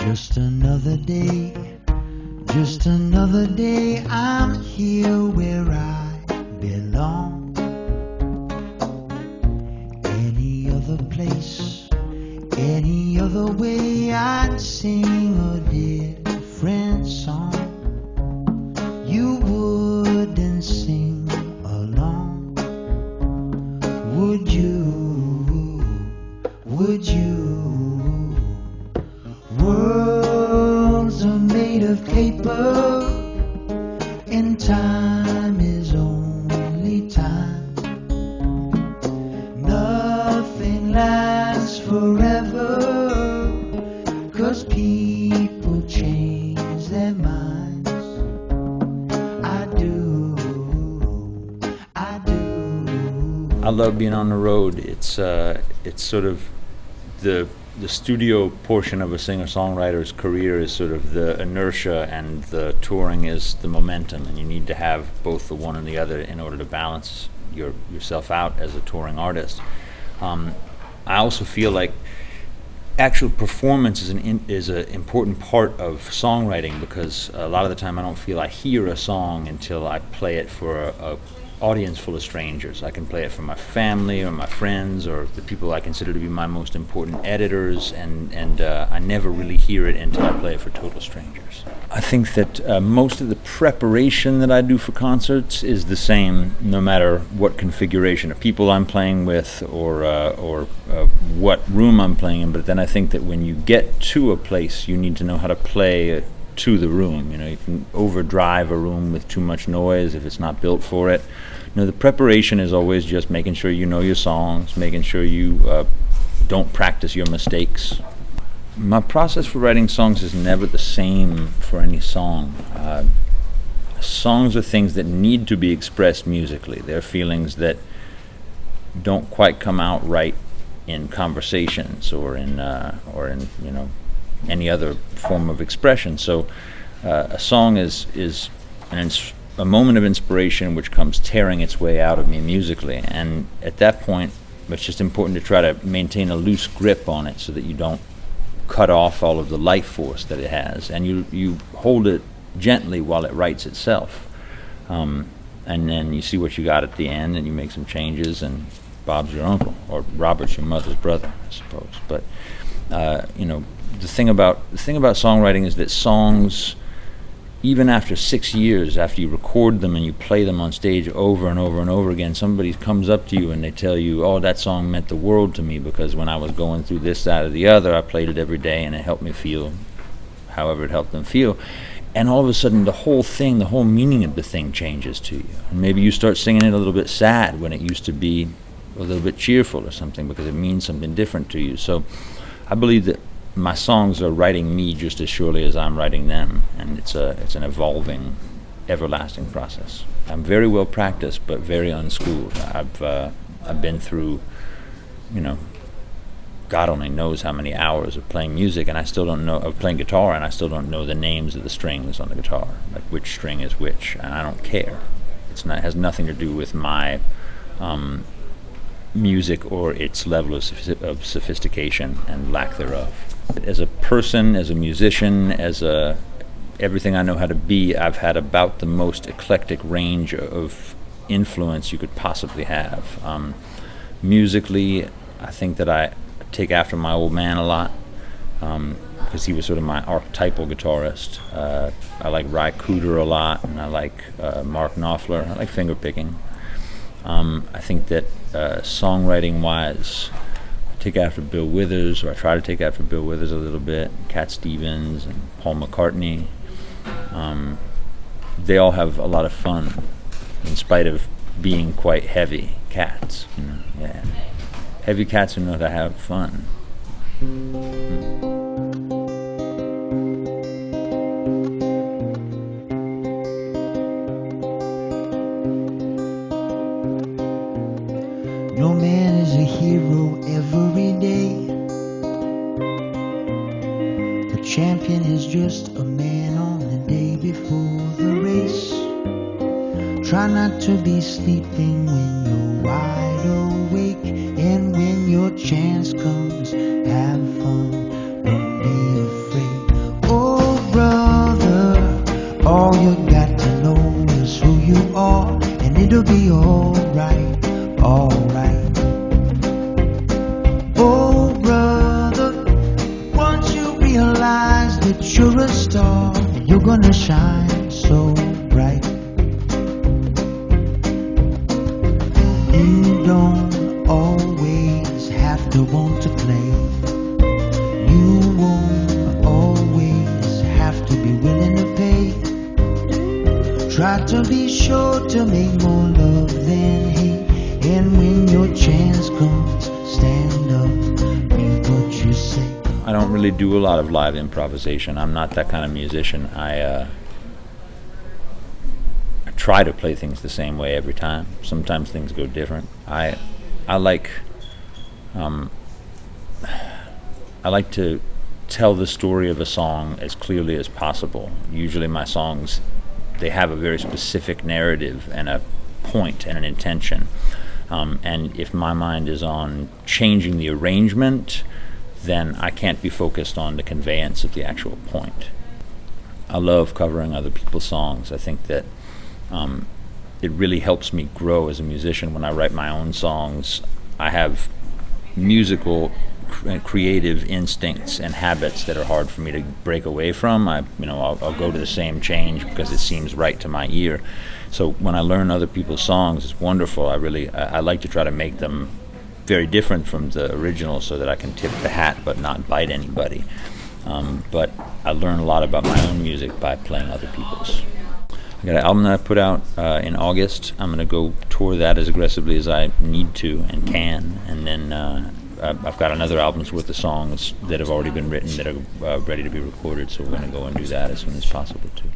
Just another day, I'm here where I belong. Any other place, any other way, I'd sing a different song. You wouldn't sing along, would you? Would you? Worlds are made of paper, and time is only time. Nothing lasts forever, 'cause people change their minds. I do. I love being on the road. It's sort of the studio portion of a singer-songwriter's career is sort of the inertia, and the touring is the momentum, and you need to have both the one and the other in order to balance yourself out as a touring artist. I also feel like actual performance is an important part of songwriting, because a lot of the time I don't feel I hear a song until I play it for a audience full of strangers. I can play it for my family or my friends or the people I consider to be my most important editors, and I never really hear it until I play it for total strangers. I think that most of the preparation that I do for concerts is the same, no matter what configuration of people I'm playing with or what room I'm playing in. But then I think that when you get to a place, you need to know how to play to the room. You can overdrive a room with too much noise if it's not built for it. The preparation is always just making sure you know your songs, making sure you don't practice your mistakes. My process for writing songs is never the same for any song. Songs are things that need to be expressed musically. They're feelings that don't quite come out right in conversations or in any other form of expression. So a song is a moment of inspiration which comes tearing its way out of me musically, and at that point it's just important to try to maintain a loose grip on it so that you don't cut off all of the life force that it has, and you hold it gently while it writes itself, and then you see what you got at the end, and you make some changes, and Bob's your uncle, or Robert's your mother's brother, I suppose. But the thing about songwriting is that songs, even after 6 years after you record them and you play them on stage over and over and over again, somebody comes up to you and they tell you, "Oh, that song meant the world to me, because when I was going through this, that, or the other, I played it every day and it helped me feel however it helped them feel." And all of a sudden the whole meaning of the thing changes to you. And maybe you start singing it a little bit sad when it used to be a little bit cheerful or something, because it means something different to you. So I believe that my songs are writing me just as surely as I'm writing them, and it's an evolving, everlasting process. I'm very well practiced, but very unschooled. I've been through, God only knows how many hours of playing music, and I still don't know of playing guitar, and I still don't know the names of the strings on the guitar, like which string is which, and I don't care. It has nothing to do with my music or its level of sophistication and lack thereof. As a person, as a musician, everything I know how to be, I've had about the most eclectic range of influence you could possibly have. Musically, I think that I take after my old man a lot, because he was sort of my archetypal guitarist. I like Cooder a lot, and I like Mark Knofler. I like finger picking. I think that songwriting-wise, I take after Bill Withers, or I try to take after Bill Withers a little bit, Cat Stevens and Paul McCartney. They all have a lot of fun, in spite of being quite heavy cats. Yeah, heavy cats who know how to have fun. No man is a hero every day. The champion is just a man on the day before the race. Try not to be sleeping when you're wide awake, and when your chance comes, have fun. Don't be afraid. that you're a star, you're gonna shine so bright. You don't always have to want to play. You won't always have to be willing to pay. Try to be sure to make more love than hate. And when your chance comes, stand up, mean what you say. I don't really do a lot of live improvisation. I'm not that kind of musician. I try to play things the same way every time. Sometimes things go different. I like to tell the story of a song as clearly as possible. Usually my songs, they have a very specific narrative and a point and an intention. And if my mind is on changing the arrangement, then I can't be focused on the conveyance of the actual point. I love covering other people's songs. I think that it really helps me grow as a musician. When I write my own songs, I have musical and creative instincts and habits that are hard for me to break away from. I'll go to the same change because it seems right to my ear. So when I learn other people's songs, it's wonderful. I like to try to make them very different from the original so that I can tip the hat but not bite anybody. But I learn a lot about my own music by playing other people's. I got an album that I put out in August. I'm going to go tour that as aggressively as I need to and can. And then I've got another album's worth of songs that have already been written that are ready to be recorded, so we're going to go and do that as soon as possible too.